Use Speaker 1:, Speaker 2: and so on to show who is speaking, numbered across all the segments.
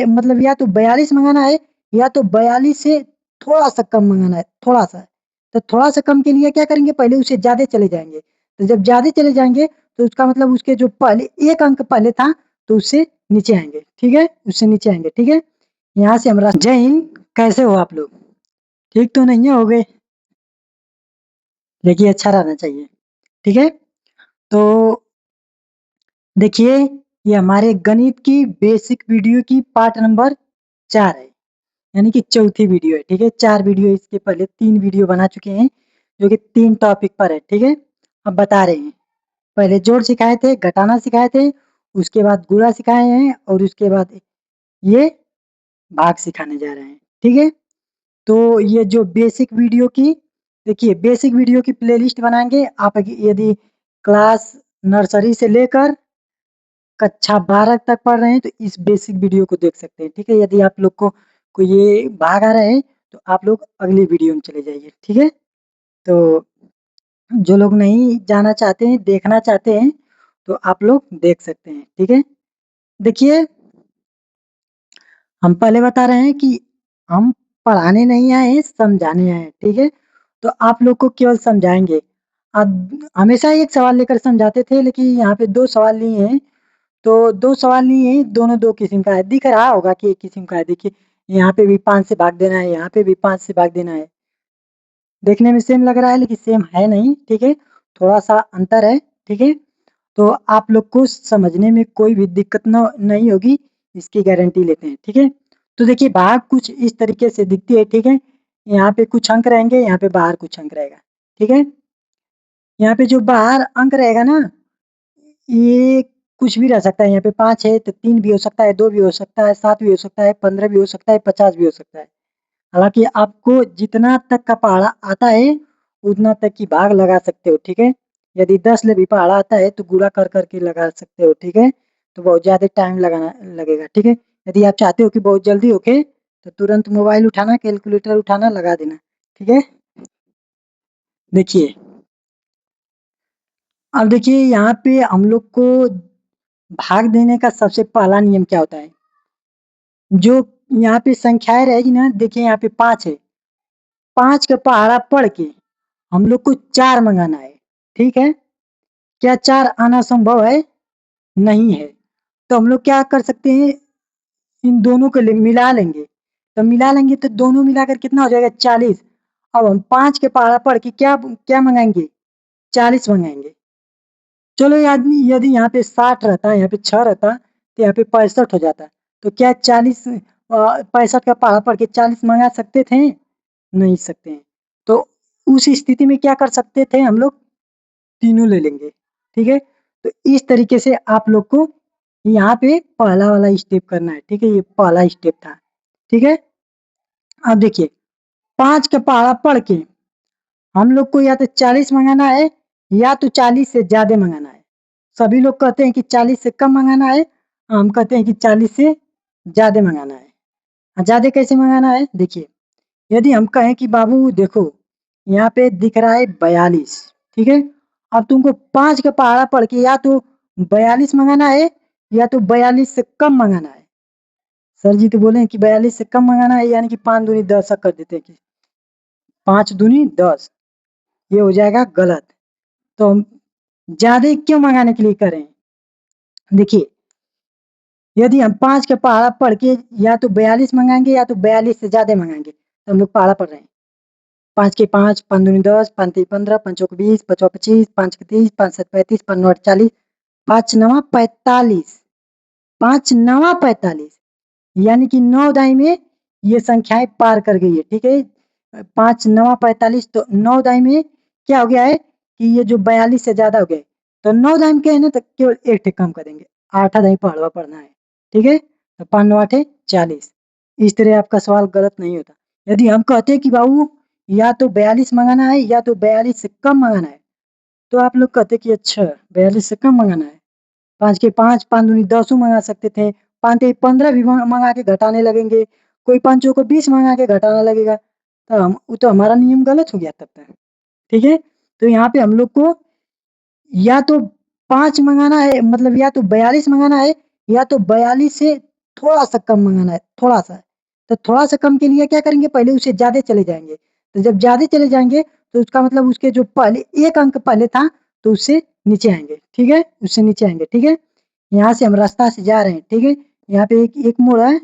Speaker 1: मतलब या तो 42 मंगाना है या तो 42 से थोड़ा-सा कम मंगाना है, थोड़ा-सा। तो थोड़ा-सा कम के लिए क्या करेंगे, पहले उससे ज़्यादा चले जाएँगे। तो जब ज़्यादा चले जाएँगे तो उसका मतलब उसके जो पहले 1 अंक पहले था तो उससे नीचे आएँगे, ठीक है? उससे नीचे आएँगे, ठीक है? यहाँ से हमारा जय हिंद, कैसे हो आप लोग? ठीक तो नहीं होगे? देखिए अच्छा रहना चाहिए, ठीक है? तो देखिए, ये हमारे गणित की बेसिक वीडियो की पार्ट नंबर 4 है, यानी कि चौथी वीडियो है, ठीक है? 4 वीडियो इसके पहले 3 वीडियो बना चुके हैं, जो कि 3 टॉपिक पर है, ठीक है? अब बता रहे हैं। पहले जोड़ सिखाए थे, घटाना सिखाए थे, उसके बाद गुणा सिखाए हैं और उसके बाद ये भाग सिखाने जा रहे हैं, ठीक है? तो ये जो बेसिक वीडियो की देखिए बेसिक वीडियो की प्लेलिस्ट बनाएँगे, आप यदि क्लास नर्सरी से लेकर कक्षा 12 तक पढ़ रहे हैं तो इस बेसिक वीडियो को देख सकते हैं, ठीक है? यदि आप लोग को ये भाग आ रहे हैं तो आप लोग अगली वीडियो में चले जाइए, ठीक है? तो जो लोग नहीं जाना चाहते हैं, देखना चाहते हैं, तो आप लोग देख सकते हैं, ठीक है? देखिए, हम पहले बता रहे हैं कि हम पढ़ाने नहीं आए हैं, समझाने आए हैं, ठीक है? तो आप लोग को केवल समझाएँगे। हमेशा एक सवाल लेकर समझाते थे लेकिन यहाँ पे 2 सवाल लिए हैं, तो 2 सवाल लिए हैं, दोनों 2 किस्म का है। दिख रहा होगा कि एक किस्म का है, देखिए यहाँ पे भी 5 से भाग देना है, यहाँ पे भी 5 से भाग देना है। देखने में सेम लग रहा है लेकिन सेम है नहीं, ठीक है? थोड़ा-सा अंतर है, ठीक है? तो आप लोग को समझने में कोई भी दिक्कत नहीं होगी, इसकी गारंटी लेते हैं, ठीक है? तो देखिए भाग कुछ इस तरीके से दिखती है, ठीक है? यहाँ पे कुछ अंक रहेंगे, यहाँ पे बाहर कुछ अंक रहेगा, ठीक है? यहाँ पे जो बाहर अंक रहेगा ना, ये कुछ भी रह सकता है, यहाँ पे 5 है तो 3 भी हो सकता है, 2 भी हो सकता है, 7 भी हो सकता है, 15 भी हो सकता है, 50 भी हो सकता है। हालाँकि आपको जितना तक का पहाड़ा आता है, उतना तक की भाग लगा सकते हो, ठीक है? यदि 10 ले भी पहाड़ा आता है, तो गुणा कर के लगा सकते हो, ठीक है? तो बहुत ज़्यादा टाइम लगाना लगेगा, ठीक है? यदि आप चाहते हो कि बहुत जल्दी होके, तो तुरंत मोबाइल उठाना, कैलकुलेटर उठाना, लगा देना, ठीक है? देखिए, अब देखिए यहाँ पे हम लोग को भाग देने का सबसे पहला नियम क्या होता है? जो यहाँ पे संख्याएँ रहेगी ना, देखिए यहाँ पे 5 है, 5 का पहाड़ा पढ़ के हम लोग को 4 मँगाना है, ठीक है? क्या 4 आना संभव है? नहीं है। तो हम लोग क्या कर सकते हैं, इन दोनों को मिला लेंगे। तो मिला लेंगे तो दोनों मिलाकर कितना हो जाएगा 40। अब हम 5 के पहाड़ा पढ़ के क्या क्या मँगाएँगे? 40 मँगाएँगे। चलो यदि यहाँ पे 60 रहता, यहाँ पे 6 रहता, तो यहाँ पे 65 हो जाता। तो क्या 40 65 का पहाड़ा पढ़ के 40 मँगा सकते थे? नहीं सकते हैं। तो उस स्थिति में क्या कर सकते थे हम लोग? तीनों ले लेंगे, ठीक है? तो इस तरीके से आप लोग को यहाँ पे पहला वाला स्टेप करना है, ठीक है? ये पहला स्टेप था, ठीक है? अब देखिए 5 का पहाड़ा पढ़ के हम लोग को या तो 40 मँगाना है या तो 40 से ज़्यादा मँगाना है। सभी लोग कहते हैं कि 40 से कम मँगाना है, हम कहते हैं कि 40 से ज़्यादा मँगाना है। ज़्यादा कैसे मँगाना है? देखिए, यदि हम कहें कि बाबू देखो, यहाँ पे दिख रहा है 42, ठीक है? अब तुमको 5 का पहाड़ा पढ़ के या तो 42 मँगाना है या तो 42 से कम मँगाना है। सर जी तो बोले हैं कि 42 से कम मँगाना है, यानी कि 5 दूनी 10 कर देते हैं कि 5 दूनी 10, ये हो जाएगा गलत। तो हम ज़्यादा क्यों मँगाने के लिए कह रहे हैं? देखिए, यदि हम 5 का पहाड़ा पढ़ के या तो 42 मँगाएँगे या तो 42 से ज़्यादा मँगाएँगे, तो हम लोग पहाड़ा पढ़ रहे हैं। 5 के 5, 5 दूनी 10, 5 तिया 15, 5 चौके 20, 5 चौके 25, 5 के 30, 5 सत 35, 5 नौ 40, 5 नवा 45, 5 नवा 45, यानी कि 9 दाई में ये संख्याएँ पार कर गई है, ठीक है? 5 नवा 45, तो 9 दाई में क्या हो गया है कि ये जो 42 से ज़्यादा हो गए, तो 9 दाई में क्या है ना, तो केवल 1 ठे कम कर देंगे, 8 दाई पहाड़वा पढ़ना है, ठीक है? तो 5 नौ आठे 40, इस तरह आपका सवाल गलत नहीं होता। यदि हम कहते हैं कि बाबू या तो 42 मँगाना है या तो 42 से कम मँगाना है, तो आप लोग कहते कि अच्छा 42 से कम मँगाना है। 5 के 5, 5 दूनी 10 मँगा सकते थे, 5 तिया 15 भी मँगा के घटाने लगेंगे, कोई 5 चौको 20 मँगा के घटाने लगेगा, तो वो तो हमारा नियम गलत हो गया तब तक, ठीक है? तो यहाँ पे हम लोग को या तो 5 मँगाना है, मतलब या तो 42 मँगाना है या तो 42 से थोड़ा-सा कम मँगाना है, थोड़ा-सा। तो थोड़ा-सा कम के लिए क्या करेंगे, पहले उससे ज़्यादा चले जाएँगे। तो जब ज़्यादा चले जाएँगे, तो उसका मतलब उसके जो पहले 1 अंक पहले था, तो उससे नीचे आएँगे, ठीक है? उससे नीचे आएँगे, ठीक है? यहाँ से हम रास्ता से जा रहे हैं, ठीक है? यहाँ पे एक एक मोड़ है,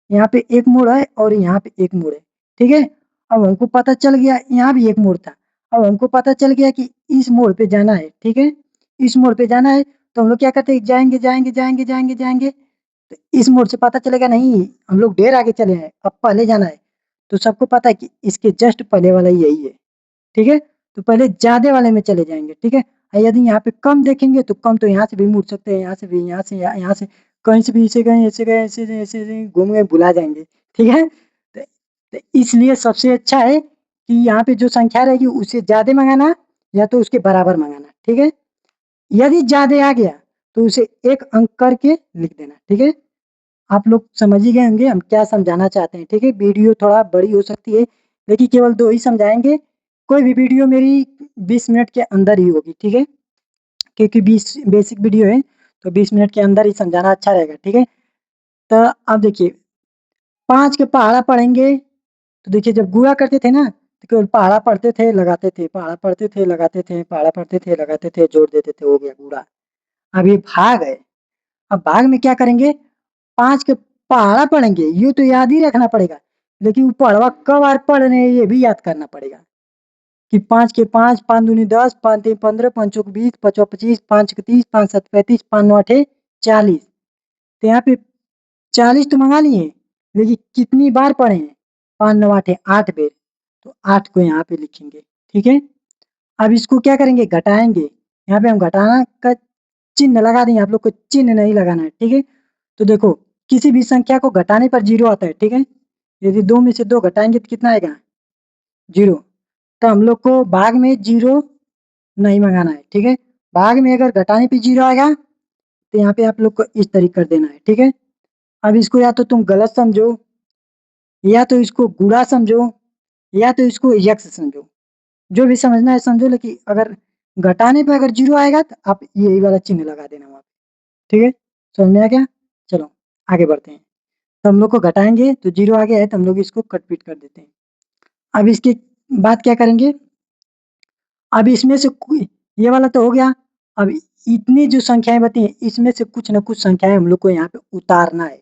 Speaker 1: यहाँ पे एक मोड़ है और यहाँ पे एक मोड़ है, ठीक है? अब हमको पता चल गया यहाँ भी एक मोड़ था। अब हमको पता चल गया कि इस मोड़ पे जाना है, ठीक है? इस मोड़ पे जाना है, तो हम लोग क्या करते हैं, जाएँगे, जाएँगे, जाएँगे, जाएँगे, जाएँगे, तो इस मोड़ से पता चलेगा नहीं, हम लोग ढेर आगे चले हैं, अब पहले जाना है। तो सबको पता है कि इसके जस्ट पहले वाला ही यही है, ठीक है? तो पहले ज़्यादा वाले में चले जाएँगे, ठीक है? यदि यहाँ पे कम देखेंगे तो कम तो यहाँ से भी मुड़ सकते हैं, यहाँ से भी, यहाँ से यहाँ से, कहीं से भी ऐसे गए, ऐसे गए, ऐसे घूम गए, भुला जाएँगे, ठीक है? तो इसलिए सबसे अच्छा है कि यहाँ पे जो संख्या रहेगी उससे ज़्यादा मँगाना या तो उसके बराबर मँगाना, ठीक है? यदि ज़्यादा आ गया तो उसे 1 अंक करके लिख देना, ठीक है? आप लोग समझ ही गए होंगे हम क्या समझाना चाहते हैं, ठीक है? वीडियो थोड़ा बड़ी हो सकती है, लेकिन केवल 2 ही समझाएँगे। कोई भी वीडियो मेरी 20 मिनट के अंदर ही होगी, ठीक है? क्योंकि 20 बेसिक वीडियो है, तो 20 मिनट के अंदर ही समझाना अच्छा रहेगा, ठीक है? तो अब देखिए 5 के पहाड़ा पढ़ेंगे, तो देखिए जब गुणा करते थे ना, तो केवल पहाड़ा पढ़ते थे, लगाते थे, पहाड़ा पढ़ते थे, लगाते थे, पहाड़ा पढ़ते थे, लगाते थे, जोड़ देते थे, हो गया गुणा। अब ये भाग है, अब भाग में क्या करेंगे, 5 के पहाड़ा पढ़ेंगे, यूँ तो याद ही रखना पड़ेगा, लेकिन वो पहाड़वा कब बार पढ़ रहे हैं ये भी याद करना पड़ेगा, कि 5 के 5, 5 दूनी 10, 5 तीन 15, 5 चौक 20, 5 चौक 25, 5 छक्के 30, 5 7 35, 5 9 8 40। तो यहाँ पे 40 तो मँगा लिए, लेकिन कितनी बार पढ़े हैं? 5 9 8 8 बेर, तो 8 को यहाँ पे लिखेंगे, ठीक है? अब इसको क्या करेंगे, घटाएँगे, यहाँ पे हम घटाना का चिन्ह लगा देंगे, आप लोग को चिन्ह नहीं लगाना है, ठीक है? तो देखो, किसी भी संख्या को घटाने पर 0 आता है, ठीक है? यदि 2 में से 2 घटाएँगे तो कितना आएगा? 0। तो हम लोग को भाग में 0 नहीं मँगाना है, ठीक है? भाग में अगर घटाने पे 0 आएगा, तो यहाँ पे आप लोग को इस तरीके कर देना है, ठीक है? अब इसको या तो तुम गलत समझो, या तो इसको गुणा समझो, या तो इसको यक्ष समझो। जो भी समझना है समझो, लेकिन अगर घटाने पे अगर 0 आएगा तो आप यही वाला चिन्ह लगा देना वहाँ पे, ठीक है? समझ में आ गया? चलो आगे बढ़ते हैं। तो हम लोग को घटाएँगे तो 0 आ गया है, तो हम लोग इसको कट-पीट कर देते हैं। अब इसके बाद क्या करेंगे, अब इसमें से कोई, ये वाला तो हो गया, अब इतनी जो संख्याएँ बची हैं, इसमें से कुछ न कुछ संख्याएँ हम लोग को यहाँ पे उतारना है।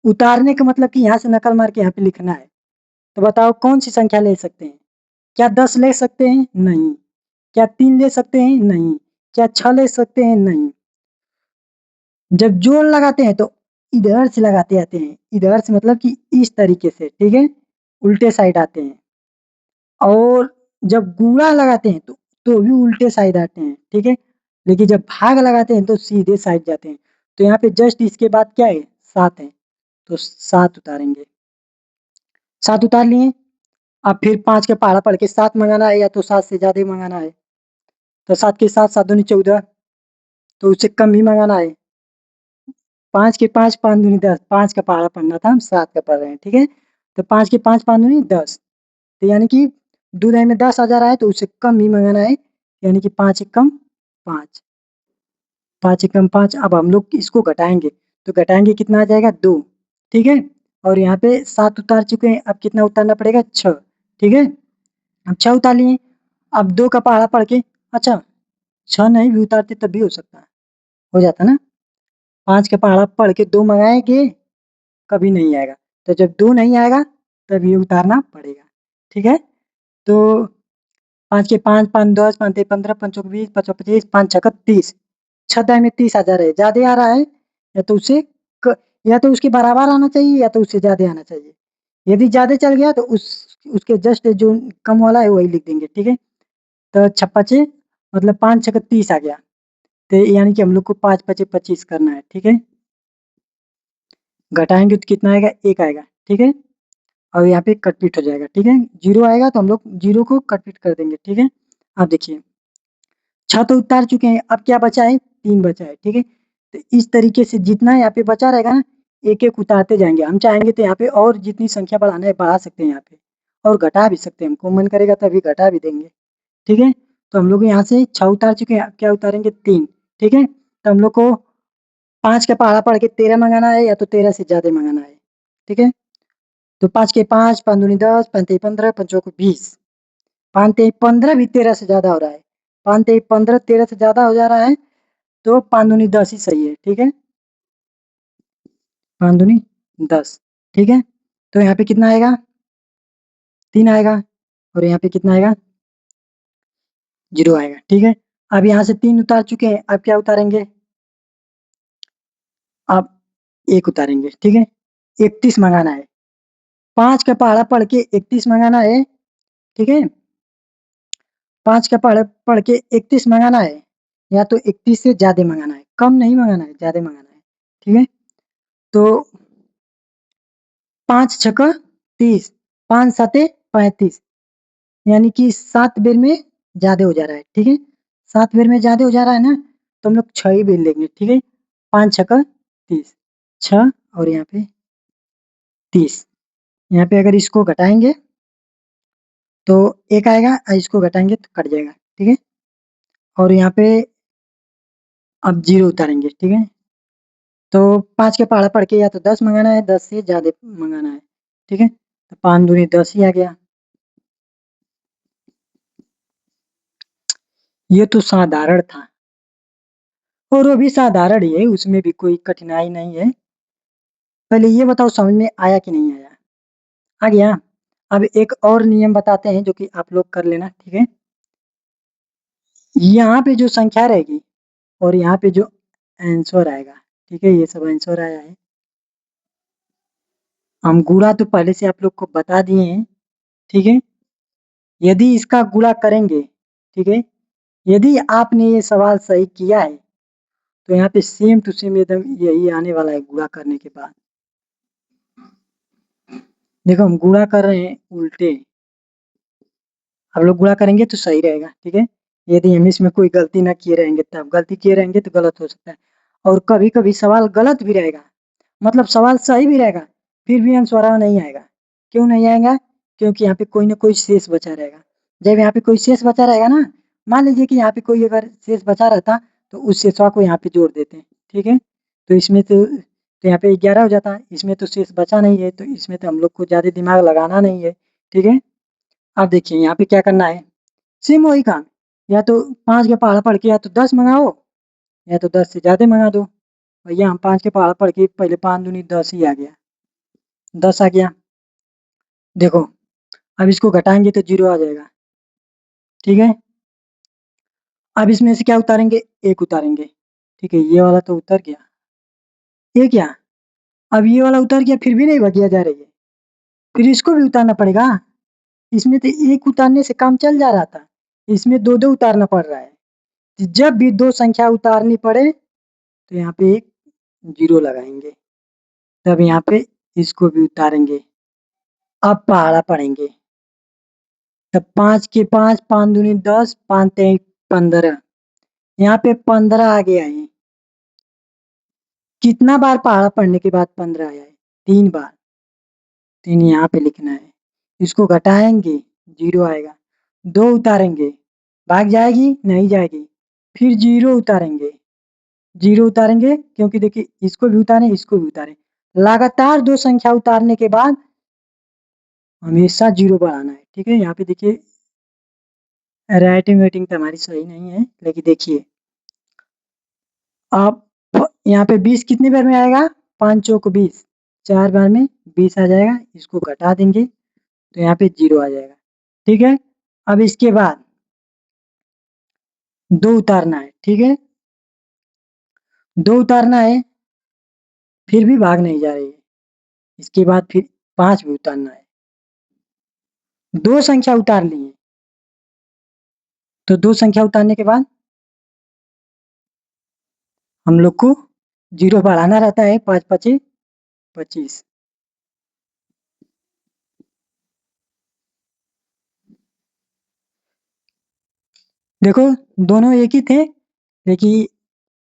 Speaker 1: उतारने का मतलब कि यहाँ से नकल मार के यहाँ पे लिखना है। तो बताओ कौन-सी संख्या ले सकते हैं? क्या 10 ले सकते हैं? नहीं। क्या 3 ले सकते हैं? नहीं। क्या 6 ले सकते हैं? नहीं। जब जोड़ लगाते हैं तो इधर से लगाते आते हैं। इधर से मतलब कि इस तरीके से, ठीक है? उल्टे साइड आते हैं। और जब गुणा लगाते हैं तो भी उल्टे साइड आते हैं, ठीक है? लेकिन जब भाग लगाते हैं तो सीधे साइड जाते हैं। तो यहाँ पे जस्ट इसके बाद क्या है? 7 है, तो 7 उतारेंगे। 7 उतार लिए, अब फिर 5 के पहाड़ा पढ़ के 7 मँगाना है, या तो 7 से ज़्यादा ही मँगाना है। तो 7 के साथ 7 दूनी 14, तो उससे कम ही मँगाना है। 5 के 5, 5 दूनी 10, 5 का पहाड़ा पढ़ना था, हम 7 का पढ़ रहे हैं, ठीक है? तो 5 के 5, 5 दूनी 10, तो यानी कि दूनी में 10 आ जा रहा है, तो उससे कम ही मँगाना है, यानी कि 5 एक कम 5, 5 एक कम 5। अब हम लोग इसको घटाएँगे, तो घटाएँगे कितना आ जाएगा, 2, ठीक है? और यहाँ पे 7 उतार चुके हैं, अब कितना उतारना पड़ेगा, 6, ठीक है? अब 6 उतार लिए, अब 2 का पहाड़ा पढ़ के, अच्छा 6 नहीं भी उतारते तब भी हो सकता है, हो जाता ना? 5 का पहाड़ा पढ़ के 2 मँगाएँगे, कभी नहीं आएगा। तो जब 2 नहीं आएगा, तब ये उतारना पड़ेगा, ठीक है? तो 5 के 5, 5 10, 5 तिया 15, 5 चौक 20, 5 चौक 25, 5 छक्का 30, 6 दाएँ में 30 आ जा रहा है, ज़्यादा आ रहा है, या तो उसे क या तो उसके बराबर आना चाहिए या तो उससे ज़्यादा आना चाहिए। यदि ज़्यादा चल गया तो उसके जस्ट जो कम वाला है वही लिख देंगे, ठीक है? तो छप्पा-छः मतलब 5 छक्का 30 आ गया, तो यानी कि हम लोग को 5 पचे 25 करना है, ठीक है? घटाएँगे तो कितना आएगा, 1 आएगा, ठीक है? और यहाँ पे कट-पीट हो जाएगा, ठीक है? 0 आएगा तो हम लोग 0 को कट-पीट कर देंगे, ठीक है? अब देखिए 6 तो उतार चुके हैं, अब क्या बचा है, 3 बचा है, ठीक है? तो इस तरीके से जितना यहाँ पे बचा रहेगा ना, एक-एक उतारते जाएँगे। हम चाहेंगे तो यहाँ पे और जितनी संख्या बढ़ाना है बढ़ा सकते हैं यहाँ पे, और घटा भी सकते हैं, हमको मन करेगा तभी घटा भी देंगे, ठीक है? तो हम लोग यहाँ से 6 उतार चुके हैं, अब क्या उतारेंगे, 3, ठीक है? तो हम लोग को 5 का पहाड़ा पढ़ के 13 मंगाना है या तो 13 से ज़्यादा मंगाना है, ठीक है? तो 5 के 5, 5 दूनी 10, 5 तिई 15, 5 चौको 20, 5 तिई 15 भी 13 से ज़्यादा हो रहा है। 5 तिई 15 13 से ज़्यादा हो जा रहा है, तो 5 दूनी 10 ही सही है, ठीक है? 5 दूनी 10, ठीक है? तो यहाँ पे कितना आएगा? 3 आएगा और यहाँ पे कितना आएगा? 0 आएगा, ठीक है? अब यहाँ से 3 उतार चुके हैं, अब क्या उतारेंगे? अब 1 उतारेंगे, ठीक है? 31 मंगाना है। 5 का पहाड़ा पढ़ के 31 मंगाना है, ठीक है? 5 का पढ़ के 31 मंगाना है, या तो 31 से ज़्यादा मंगाना है, कम नहीं मंगाना है, ज़्यादा मंगाना है, ठीक है? तो 5 छक्का 30, 5 साते 35, यानी कि 7 बेर में ज़्यादा हो जा रहा है, ठीक है? 7 बेर में ज़्यादा हो जा रहा है ना, तो हम लोग 6 ही बेर लेंगे, ठीक है? 5 छक्का 30, 6 और यहाँ पे 30, यहाँ पे अगर इसको घटाएँगे तो 1 आएगा और इसको घटाएँगे तो कट जाएगा, ठीक है? और यहाँ पे अब 0 उतारेंगे, ठीक है? तो 5 का पहाड़ा पढ़ के या तो 10 मंगाना है, 10 से ज़्यादा मंगाना है, ठीक है? तो 5 दूनी 10 ही आ गया। ये तो साधारण था और वो भी साधारण ही है, उसमें भी कोई कठिनाई नहीं है। पहले ये बताओ समझ में आया कि नहीं आया? आ गया? अब एक और नियम बताते हैं जो कि आप लोग कर लेना, ठीक है? यहाँ पे जो संख्या रहेगी और यहाँ पे जो आंसर आएगा, ठीक है? ये सब आंसर आया है। हम गुणा तो पहले से आप लोग को बता दिए हैं, ठीक है? यदि इसका गुणा करेंगे, ठीक है? यदि आपने ये सवाल सही किया है, तो यहाँ पे सेम टू सेम एकदम यही आने वाला है गुणा करने के बाद। देखो हम गुणा कर रहे हैं उल्टे, हम लोग गुणा करेंगे तो सही रहेगा, ठीक है? यदि हम इसमें कोई गलती ना किए रहेंगे तब, गलती किए रहेंगे तो गलत हो सकता है और कभी-कभी सवाल गलत भी रहेगा, मतलब सवाल सही भी रहेगा, फिर भी आंसर नहीं आएगा। क्यों नहीं आएगा? क्योंकि यहाँ पे कोई ना कोई शेष बचा रहेगा। जब यहाँ पे कोई शेष बचा रहेगा ना, मान लीजिए कि यहाँ पे कोई अगर शेष बचा रहता, तो उस शेषवा को यहाँ पे जोड़ देते हैं, ठीक है? तो इसमें तो यहाँ पे 11 हो जाता है, इसमें तो शेष बचा नहीं है, तो इसमें तो हम लोग को ज़्यादा दिमाग लगाना नहीं है, ठीक है? अब देखिए यहाँ पे क्या करना है, सेम वही काम, या तो 5 का पहाड़ा पढ़ के या तो 10 मंगाओ या तो 10 से ज़्यादा मंगा दो। भैया हम 5 के पहाड़ा पढ़ के पहले 5 दूनी 10 ही आ गया, 10 आ गया। देखो अब इसको घटाएँगे तो 0 आ जाएगा, ठीक है? अब इसमें से क्या उतारेंगे? 1 उतारेंगे, ठीक है? ये वाला तो उतर गया। ये क्या? अब ये वाला उतर गया फिर भी नहीं भागिया जा रही है, फिर इसको भी उतारना पड़ेगा। इसमें तो 1 उतारने से काम चल जा रहा था, इसमें 2-2 उतारना पड़ रहा है। जब भी 2 संख्या उतारनी पड़े तो यहाँ पे एक 0 लगाएँगे, तब यहाँ पे इसको भी उतारेंगे। अब पहाड़ा पढ़ेंगे, तब 5 के 5, 5 दूनी 10, 5 तिई 15, यहाँ पे 15 आ गया है। कितना बार पहाड़ा पढ़ने के बाद 15 आया है? 3 बार, 3 यहाँ पे लिखना है। इसको घटाएँगे, 0 आएगा। 2 उतारेंगे, भाग जाएगी? नहीं जाएगी। फिर 0 उतारेंगे, 0 उतारेंगे क्योंकि देखिए इसको भी उतारे, इसको भी उतारे। लगातार 2 संख्या उतारने के बाद हमेशा 0 बढ़ाना है, ठीक है? यहाँ पे देखिए राइटिंग-वाइटिंग तो हमारी सही नहीं है, लेकिन देखिए आप यहाँ पे 20 कितनी बार में आएगा? 5 चौक 20, 4 बार में 20 आ जाएगा, इसको घटा देंगे तो यहाँ पे 0 आ जाएगा, ठीक है? अब इसके बाद 2 उतारना है, ठीक है? 2 उतारना है, फिर भी भाग नहीं जा रही है। इसके बाद फिर 5 भी उतारना है। 2 संख्या उतार ली है, तो 2 संख्या उतारने के बाद हम लोग को 0 बढ़ाना रहता है, 5 पचे 25। देखो दोनों एक ही थे, लेकिन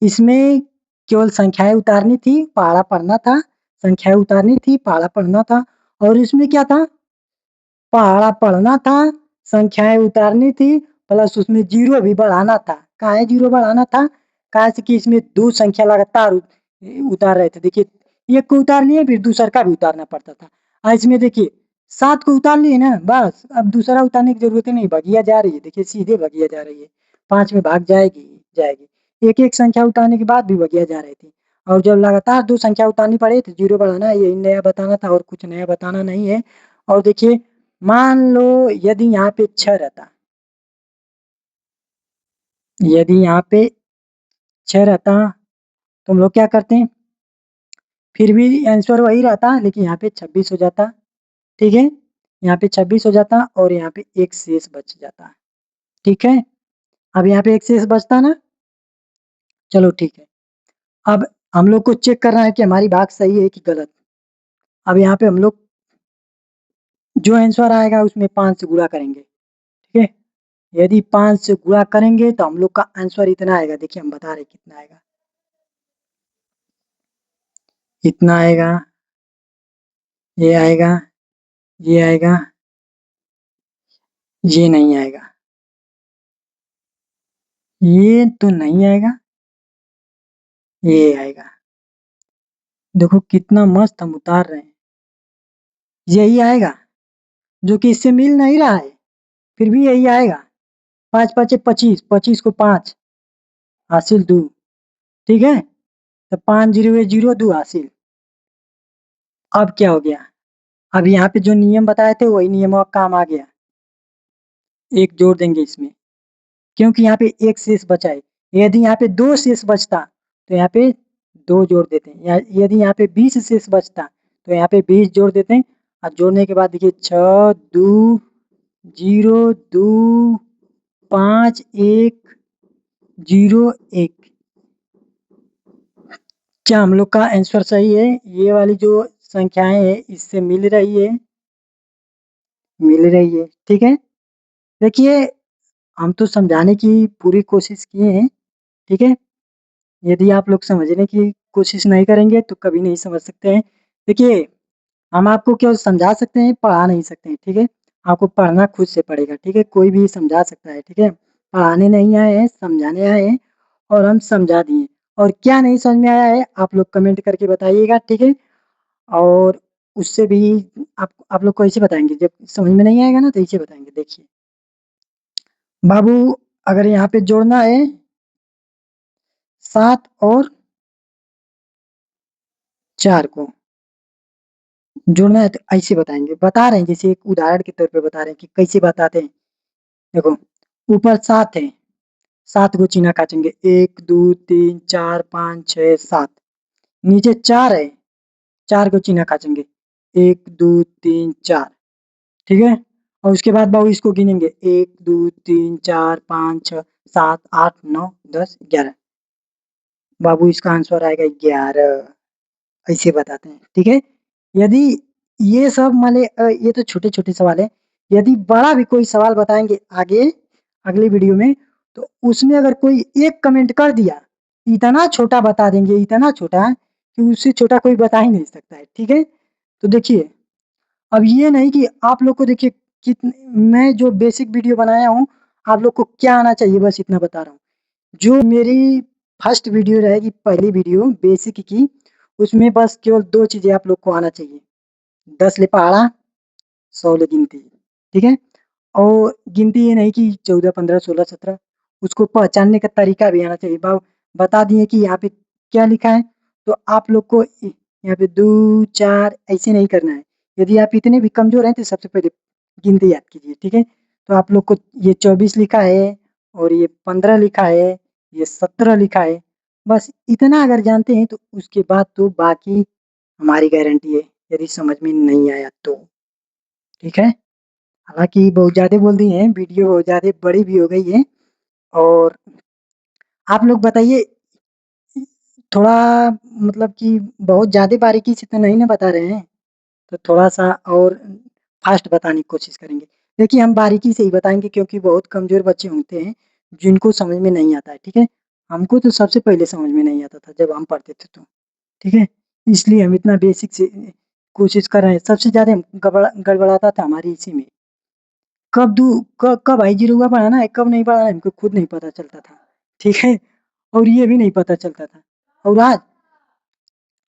Speaker 1: इसमें केवल संख्याएँ उतारनी थी, पहाड़ा पढ़ना था, संख्याएँ उतारनी थी, पहाड़ा पढ़ना था और इसमें क्या था? पहाड़ा पढ़ना था, संख्याएँ उतारनी थी, प्लस उसमें 0 भी बढ़ाना था। काहे 0 बढ़ाना था? काहे से कि इसमें 2 संख्या लगातार उतार रहे थे। देखिए, एक को उतार लिए फिर दूसर का भी उतारना पड़ता था। इसमें देखिए 7 को उतार लिए ना बस, अब दूसरा उतारने की ज़रूरत ही नहीं, भगिया जा रही है, देखिए सीधे भगिया जा रही है। 5 में भाग जाएगी ही जाएगी। एक-एक संख्या उतारने के बाद भी भगिया जा रही थी और जब लगातार 2 संख्या उतारनी पड़े तो 0 बढ़ाना है, यही नया बताना था और कुछ नया बताना नहीं है। और देखिए, मान लो यदि यहाँ पे 6 रहता, यदि यहाँ पे 6 रहता तो हम लोग क्या करते हैं, फिर भी आंसर वही रहता लेकिन यहाँ पे 26 हो जाता, ठीक है? यहाँ पे 26 हो जाता और यहाँ पे 1 शेष बच जाता, ठीक है? अब यहाँ पे 1 शेष बचता ना? चलो ठीक है। अब हम लोग को चेक करना है कि हमारी भाग सही है कि गलत। अब यहाँ पे हम लोग जो आंसर आएगा उसमें 5 से गुणा करेंगे, ठीक है? यदि 5 से गुणा करेंगे तो हम लोग का आंसर इतना आएगा, देखिए हम बता रहे हैं कितना आएगा। इतना आएगा, ये आएगा, ये आएगा, ये नहीं आएगा। ये तो नहीं आएगा, ये आएगा। देखो कितना मस्त हम उतार रहे हैं। यही आएगा, जो कि इससे मिल नहीं रहा है, फिर भी यही आएगा। 5 पाँचे 25, 25 को 5 हासिल 2, ठीक है? तो 5 जीरो 0 2 हासिल। अब क्या हो गया? अब यहाँ पे जो नियम बताए थे वही नियम अब काम आ गया। 1 जोड़ देंगे इसमें, क्योंकि यहाँ पे 1 शेष बचा है। यदि यहाँ पे 2 शेष बचता तो यहाँ पे 2 जोड़ देते हैं। या यदि यहाँ पे 20 शेष बचता तो यहाँ पे 20 जोड़ देते हैं और जोड़ने के बाद देखिए 6 2 0 2 5 1 0 1। क्या हम लोग का आंसर सही है? ये वाली जो संख्याएं हैं इससे मिल रही है, मिल रही है, ठीक है? देखिए, हम तो समझाने की पूरी कोशिश किए हैं, ठीक है? यदि आप लोग समझने की कोशिश नहीं करेंगे तो कभी नहीं समझ सकते हैं। देखिए, हम आपको केवल समझा सकते हैं, पढ़ा नहीं सकते हैं, ठीक है? आपको पढ़ना खुद से पड़ेगा, ठीक है? कोई भी समझा सकता है, ठीक है? पढ़ाने नहीं आए हैं, समझाने आए हैं और हम समझा दिए। और क्या नहीं समझ में आया है, आप लोग कमेंट करके बताइएगा, ठीक है? और उससे भी आप लोग को ऐसे बताएँगे, जब समझ में नहीं आएगा ना तो ऐसे बताएँगे, देखिए। बाबू, अगर यहाँ पे जोड़ना है 7 और 4 को जोड़ना है तो ऐसे बताएँगे। बता रहे हैं जैसे एक उदाहरण के तौर पे बता रहे हैं कि कैसे बताते हैं। देखो, ऊपर 7 है, 7 को चीना काटेंगे 1 2 3 4 5 6 7। नीचे 4 है, 4 को चीना काटेंगे 1 2 3 4, ठीक है? और उसके बाद बाबू इसको गिनेंगे 1 2 3 4 5 6 7 8 9 10 11। बाबू इसका आंसर आएगा 11, ऐसे बताते हैं, ठीक है? यदि ये सब ये तो छोटे-छोटे सवाल हैं। यदि बड़ा भी कोई सवाल बताएँगे आगे, अगली वीडियो में, तो उसमें अगर कोई एक कमेंट कर दिया, इतना छोटा बता देंगे, इतना छोटा कि उससे छोटा कोई बता ही नहीं सकता है, ठीक है? तो देखिए, अब ये नहीं कि आप लोग को देखिए कितन मैं जो बेसिक वीडियो बनाया हूँ, आप लोग को क्या आना चाहिए बस इतना बता रहा हूँ। जो मेरी फर्स्ट वीडियो रहेगी, पहली वीडियो बेसिक की, उसमें बस केवल 2 चीज़ें आप लोग को आना चाहिए। 10 ले पहाड़ा, 100 ले गिनती, ठीक है? और गिनती ये नहीं कि 14, 15, 16, 17, उसको पहचानने का तरीका भी आना चाहिए। बता दिए कि यहाँ पे क्या लिखा है, तो आप लोग को यहाँ पे 2, 4 ऐसे नहीं करना है। यदि आप इतने भी कमज़ोर हैं तो सबसे पहले गिनती याद कीजिए, ठीक है? तो आप लोग को ये 24 लिखा है और ये 15 लिखा है, ये 17 लिखा है। बस इतना अगर जानते हैं तो उसके बाद तो बाकी हमारी गारंटी है, यदि समझ में नहीं आया तो, ठीक है? हालाँकि बहुत ज़्यादा बोल दिए हैं, वीडियो बहुत ज़्यादा बड़ी भी हो गई है और आप लोग बताइए, थोड़ा मतलब कि बहुत ज़्यादा बारीकी से तो नहीं ना बता रहे हैं? तो थोड़ा-सा और फ़ास्ट बताने की कोशिश करेंगे। देखिए, हम बारीकी से ही बताएँगे क्योंकि बहुत कमज़ोर बच्चे होते हैं, जिनको समझ में नहीं आता है, ठीक है? हमको तो सबसे पहले समझ में नहीं आता था जब हम पढ़ते थे तो, ठीक है? इसलिए हम इतना बेसिक से कोशिश कर रहे हैं। सबसे ज़्यादा गड़बड़ाता था हमारी इसी में। कब I0 बढ़ाना है, कब नहीं बढ़ाना है, हमको खुद नहीं पता चलता था, ठीक है? और ये भी नहीं पता चलता था। और आज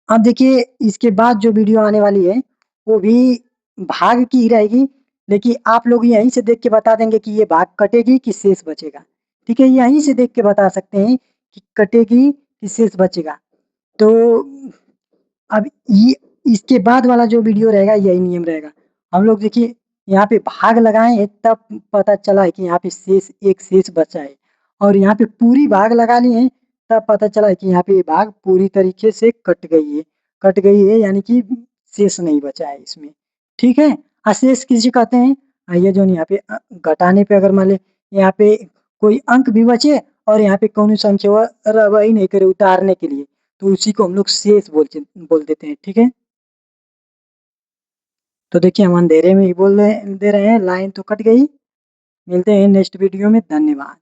Speaker 1: अब देखिए इसके बाद जो वीडियो आने वाली है वो भी भाग की ही रहेगी, लेकिन आप लोग यहीं से देख के बता देंगे कि ये भाग कटेगी कि शेष बचेगा। ठीक है, यहीं से देख के बता सकते हैं कि कटेगी कि शेष बचेगा। तो अब ये इसके बाद वाला जो वीडियो रहेगा यही नियम रहेगा। हम लोग देखिए यहाँ पे भाग लगाए हैं तब पता चला है कि यहाँ पे शेष एक शेष बचा है, और यहाँ पे पूरी भाग लगा लिए हैं तब पता चला है कि यहाँ पे ये भाग पूरी तरीके से कट गई है यानी कि शेष नहीं बचा है इसमें। ठीक है, अशेष किसे कहते हैं? ये जो यहाँ पे घटाने पे अगर मान ले यहाँ पे कोई अंक भी बचे और यहाँ पे कौन संख्या रह ही नहीं करे उतारने के लिए, तो उसी को हम लोग शेष बोल देते हैं। ठीक है, तो देखिए हम अंधेरे में ही बोल दे रहे हैं, लाइन तो कट गई। मिलते हैं नेक्स्ट वीडियो में, धन्यवाद।